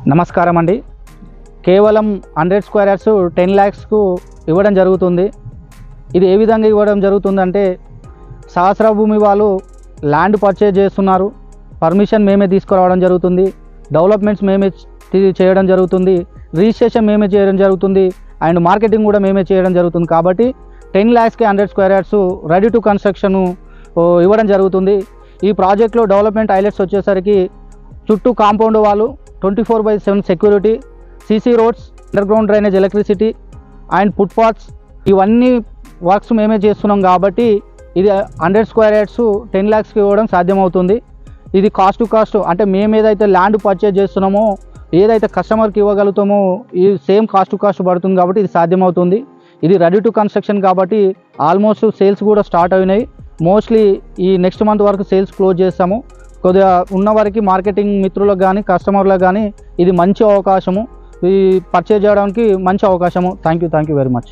నమస్కారం అండి. కేవలం 100 స్క్వేర్ యార్డ్స్ 10 lakhsకు ఇవ్వడం జరుగుతుంది. ఇది ఏ విధంగా ఇవ్వడం జరుగుతుందంటే, సహస్ర భూమి వాళ్ళు ల్యాండ్ పర్చేజ్ చేస్తున్నారు. పర్మిషన్ మేమే తీసుకురావడం జరుగుతుంది. డెవలప్మెంట్స్ మేమే చేయడం జరుగుతుంది. రిజిస్ట్రేషన్ మేమే చేయడం జరుగుతుంది. అండ్ మార్కెటింగ్ కూడా మేమే చేయడం జరుగుతుంది. కాబట్టి 10 lakhsకి 100 square yards ready to construction ఇవ్వడం జరుగుతుంది. ఈ ప్రాజెక్ట్లో డెవలప్మెంట్ హైలైట్స్ వచ్చేసరికి చుట్టూ కాంపౌండ్ వాళ్ళు 24/7 security, CC roads, underground drainage, electricity and footpaths, ఇవన్నీ వర్క్స్ మేమే చేస్తున్నాం. కాబట్టి ఇది 100 స్క్వేర్ యార్డ్స్ 10 lakhsకి ఇవ్వడం సాధ్యమవుతుంది. ఇది కాస్ట్ టు కాస్ట్, అంటే మేము ఏదైతే ల్యాండ్ పర్చేజ్ చేస్తున్నామో, ఏదైతే కస్టమర్కి ఇవ్వగలుగుతామో ఈ సేమ్ కాస్ట్ టు కాస్ట్ పడుతుంది. కాబట్టి ఇది సాధ్యమవుతుంది. ఇది రెడీ టు కన్స్ట్రక్షన్ కాబట్టి ఆల్మోస్ట్ సేల్స్ కూడా స్టార్ట్ అయినాయి. మోస్ట్లీ ఈ నెక్స్ట్ మంత్ వరకు సేల్స్ క్లోజ్ చేస్తాము. కొద్దిగా ఉన్నవారికి మార్కెటింగ్ మిత్రులకు కానీ కస్టమర్లకు కానీ ఇది మంచి అవకాశము. ఈ పర్చేజ్ చేయడానికి మంచి అవకాశము. Thank you very much.